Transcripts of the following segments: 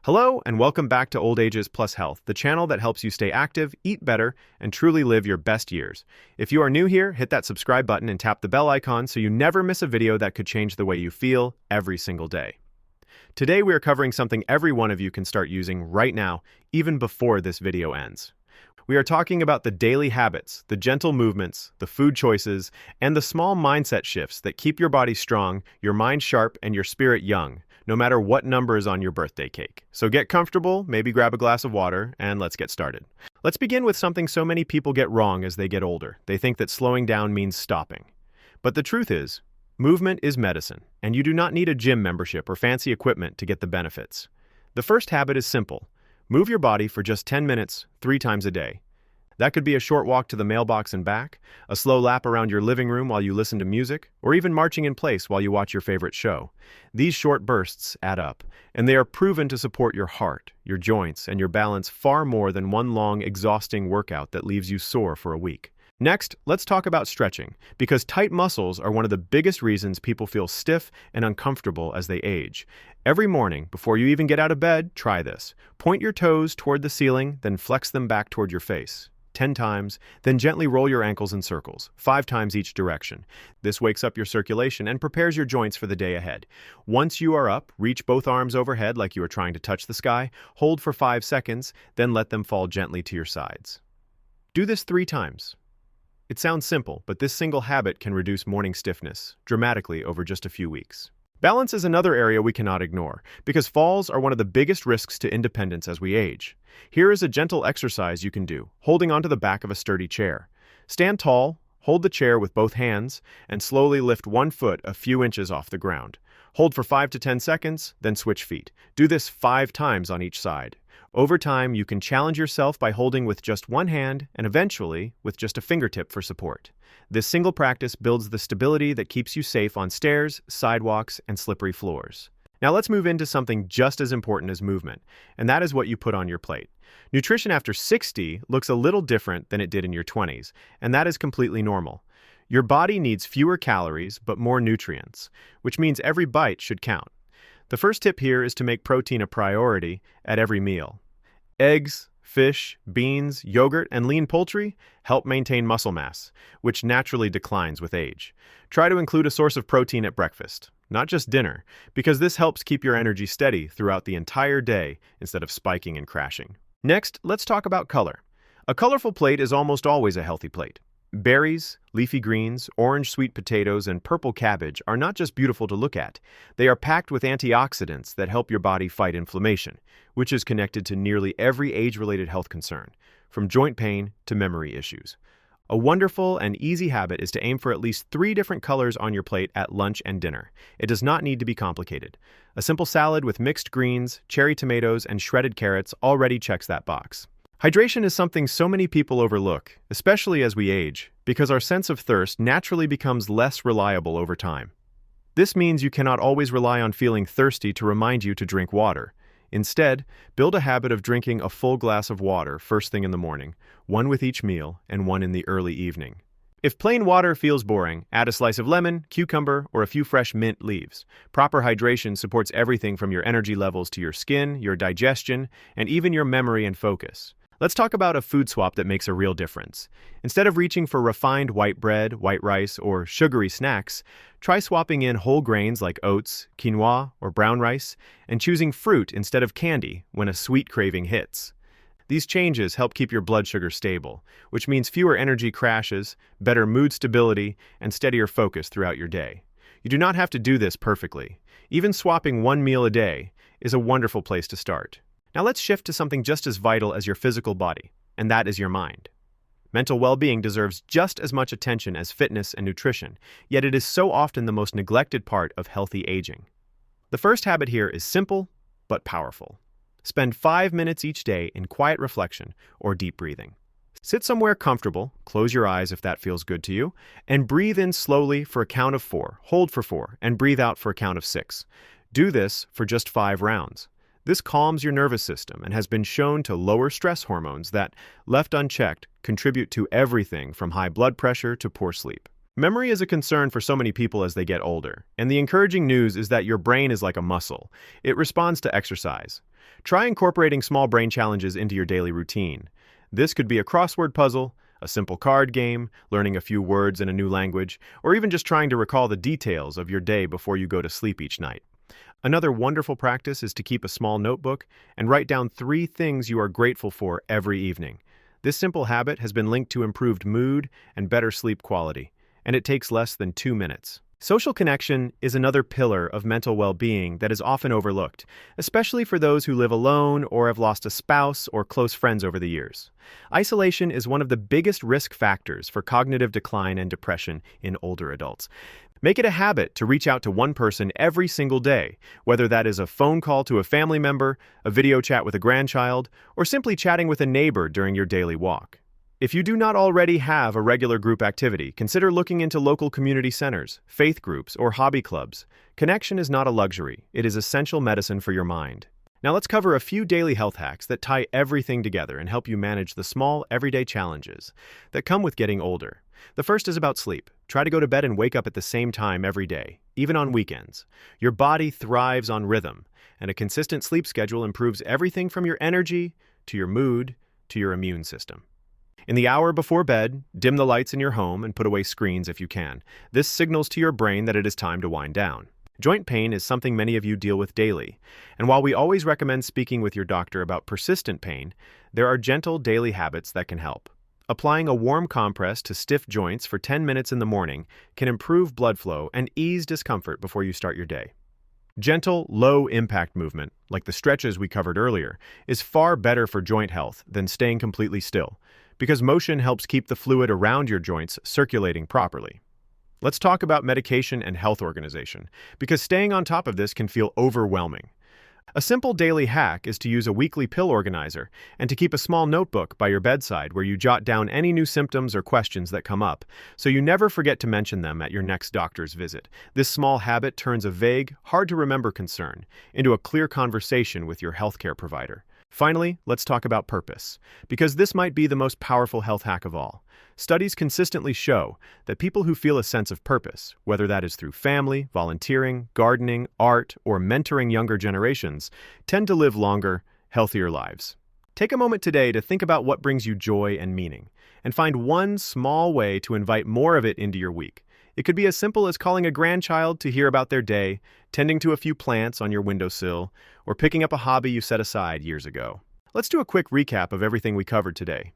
Hello, and welcome back to Old Ages Plus Health, the channel that helps you stay active, eat better, and truly live your best years. If you are new here, hit that subscribe button and tap the bell icon so you never miss a video that could change the way you feel every single day. Today, we are covering something every one of you can start using right now, even before this video ends. We are talking about the daily habits, the gentle movements, the food choices, and the small mindset shifts that keep your body strong, your mind sharp, and your spirit young, no matter what number is on your birthday cake. So get comfortable, maybe grab a glass of water, and let's get started. Let's begin with something so many people get wrong as they get older. They think that slowing down means stopping. But the truth is, movement is medicine, and you do not need a gym membership or fancy equipment to get the benefits. The first habit is simple. Move your body for just 10 minutes, 3 times a day. That could be a short walk to the mailbox and back, a slow lap around your living room while you listen to music, or even marching in place while you watch your favorite show. These short bursts add up, and they are proven to support your heart, your joints, and your balance far more than one long, exhausting workout that leaves you sore for a week. Next, let's talk about stretching, because tight muscles are one of the biggest reasons people feel stiff and uncomfortable as they age. Every morning, before you even get out of bed, try this. Point your toes toward the ceiling, then flex them back toward your face. 10 times, then gently roll your ankles in circles, 5 times each direction. This wakes up your circulation and prepares your joints for the day ahead. Once you are up, reach both arms overhead like you are trying to touch the sky, hold for 5 seconds, then let them fall gently to your sides. Do this 3 times. It sounds simple, but this single habit can reduce morning stiffness dramatically over just a few weeks. Balance is another area we cannot ignore, because falls are one of the biggest risks to independence as we age. Here is a gentle exercise you can do, holding onto the back of a sturdy chair. Stand tall, hold the chair with both hands, and slowly lift one foot a few inches off the ground. Hold for 5 to 10 seconds, then switch feet. Do this 5 times on each side. Over time, you can challenge yourself by holding with just one hand and eventually with just a fingertip for support. This single practice builds the stability that keeps you safe on stairs, sidewalks, and slippery floors. Now let's move into something just as important as movement, and that is what you put on your plate. Nutrition after 60 looks a little different than it did in your 20s, and that is completely normal. Your body needs fewer calories but more nutrients, which means every bite should count. The first tip here is to make protein a priority at every meal. Eggs, fish, beans, yogurt, and lean poultry help maintain muscle mass, which naturally declines with age. Try to include a source of protein at breakfast, not just dinner, because this helps keep your energy steady throughout the entire day instead of spiking and crashing. Next, let's talk about color. A colorful plate is almost always a healthy plate. Berries, leafy greens, orange sweet potatoes, and purple cabbage are not just beautiful to look at. They are packed with antioxidants that help your body fight inflammation, which is connected to nearly every age-related health concern, from joint pain to memory issues. A wonderful and easy habit is to aim for at least 3 different colors on your plate at lunch and dinner. It does not need to be complicated. A simple salad with mixed greens, cherry tomatoes, and shredded carrots already checks that box. Hydration is something so many people overlook, especially as we age, because our sense of thirst naturally becomes less reliable over time. This means you cannot always rely on feeling thirsty to remind you to drink water. Instead, build a habit of drinking a full glass of water first thing in the morning, 1 with each meal, and 1 in the early evening. If plain water feels boring, add a slice of lemon, cucumber, or a few fresh mint leaves. Proper hydration supports everything from your energy levels to your skin, your digestion, and even your memory and focus. Let's talk about a food swap that makes a real difference. Instead of reaching for refined white bread, white rice, or sugary snacks, try swapping in whole grains like oats, quinoa, or brown rice, and choosing fruit instead of candy when a sweet craving hits. These changes help keep your blood sugar stable, which means fewer energy crashes, better mood stability, and steadier focus throughout your day. You do not have to do this perfectly. Even swapping 1 meal a day is a wonderful place to start. Now let's shift to something just as vital as your physical body, and that is your mind. Mental well-being deserves just as much attention as fitness and nutrition, yet it is so often the most neglected part of healthy aging. The first habit here is simple but powerful. Spend 5 minutes each day in quiet reflection or deep breathing. Sit somewhere comfortable, close your eyes if that feels good to you, and breathe in slowly for a count of 4, hold for 4, and breathe out for a count of 6. Do this for just 5 rounds. This calms your nervous system and has been shown to lower stress hormones that, left unchecked, contribute to everything from high blood pressure to poor sleep. Memory is a concern for so many people as they get older, and the encouraging news is that your brain is like a muscle. It responds to exercise. Try incorporating small brain challenges into your daily routine. This could be a crossword puzzle, a simple card game, learning a few words in a new language, or even just trying to recall the details of your day before you go to sleep each night. Another wonderful practice is to keep a small notebook and write down 3 things you are grateful for every evening. This simple habit has been linked to improved mood and better sleep quality, and it takes less than 2 minutes. Social connection is another pillar of mental well-being that is often overlooked, especially for those who live alone or have lost a spouse or close friends over the years. Isolation is one of the biggest risk factors for cognitive decline and depression in older adults. Make it a habit to reach out to one person every single day, whether that is a phone call to a family member, a video chat with a grandchild, or simply chatting with a neighbor during your daily walk. If you do not already have a regular group activity, consider looking into local community centers, faith groups, or hobby clubs. Connection is not a luxury, it is essential medicine for your mind. Now let's cover a few daily health hacks that tie everything together and help you manage the small, everyday challenges that come with getting older. The first is about sleep. Try to go to bed and wake up at the same time every day, even on weekends. Your body thrives on rhythm, and a consistent sleep schedule improves everything from your energy, to your mood, to your immune system. In the hour before bed, dim the lights in your home and put away screens if you can. This signals to your brain that it is time to wind down. Joint pain is something many of you deal with daily, and while we always recommend speaking with your doctor about persistent pain, there are gentle daily habits that can help. Applying a warm compress to stiff joints for 10 minutes in the morning can improve blood flow and ease discomfort before you start your day. Gentle, low-impact movement, like the stretches we covered earlier, is far better for joint health than staying completely still, because motion helps keep the fluid around your joints circulating properly. Let's talk about medication and health organization, because staying on top of this can feel overwhelming. A simple daily hack is to use a weekly pill organizer and to keep a small notebook by your bedside where you jot down any new symptoms or questions that come up, so you never forget to mention them at your next doctor's visit. This small habit turns a vague, hard-to-remember concern into a clear conversation with your healthcare provider. Finally, let's talk about purpose, because this might be the most powerful health hack of all. Studies consistently show that people who feel a sense of purpose, whether that is through family, volunteering, gardening, art, or mentoring younger generations, tend to live longer, healthier lives. Take a moment today to think about what brings you joy and meaning, and find one small way to invite more of it into your week. It could be as simple as calling a grandchild to hear about their day, tending to a few plants on your windowsill, or picking up a hobby you set aside years ago. Let's do a quick recap of everything we covered today.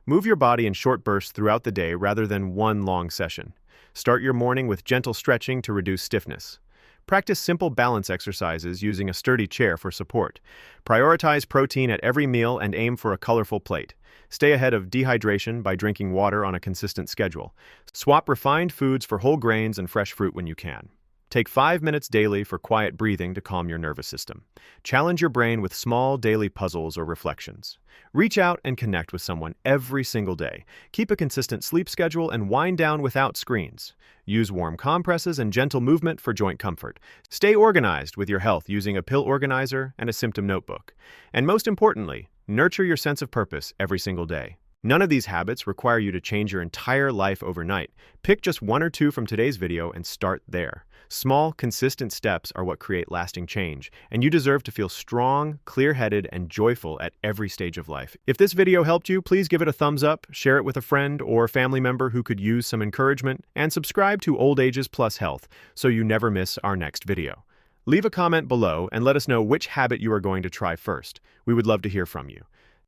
Move your body in short bursts throughout the day rather than one long session. Start your morning with gentle stretching to reduce stiffness. Practice simple balance exercises using a sturdy chair for support. Prioritize protein at every meal and aim for a colorful plate. Stay ahead of dehydration by drinking water on a consistent schedule. Swap refined foods for whole grains and fresh fruit when you can. Take 5 minutes daily for quiet breathing to calm your nervous system. Challenge your brain with small daily puzzles or reflections. Reach out and connect with someone every single day. Keep a consistent sleep schedule and wind down without screens. Use warm compresses and gentle movement for joint comfort. Stay organized with your health using a pill organizer and a symptom notebook. And most importantly, nurture your sense of purpose every single day. None of these habits require you to change your entire life overnight. Pick just 1 or 2 from today's video and start there. Small, consistent steps are what create lasting change, and you deserve to feel strong, clear-headed, and joyful at every stage of life. If this video helped you, please give it a thumbs up, share it with a friend or family member who could use some encouragement, and subscribe to Old Ages Plus Health so you never miss our next video. Leave a comment below and let us know which habit you are going to try first. We would love to hear from you.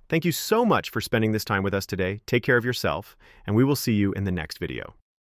Thank you so much for spending this time with us today. Take care of yourself, and we will see you in the next video.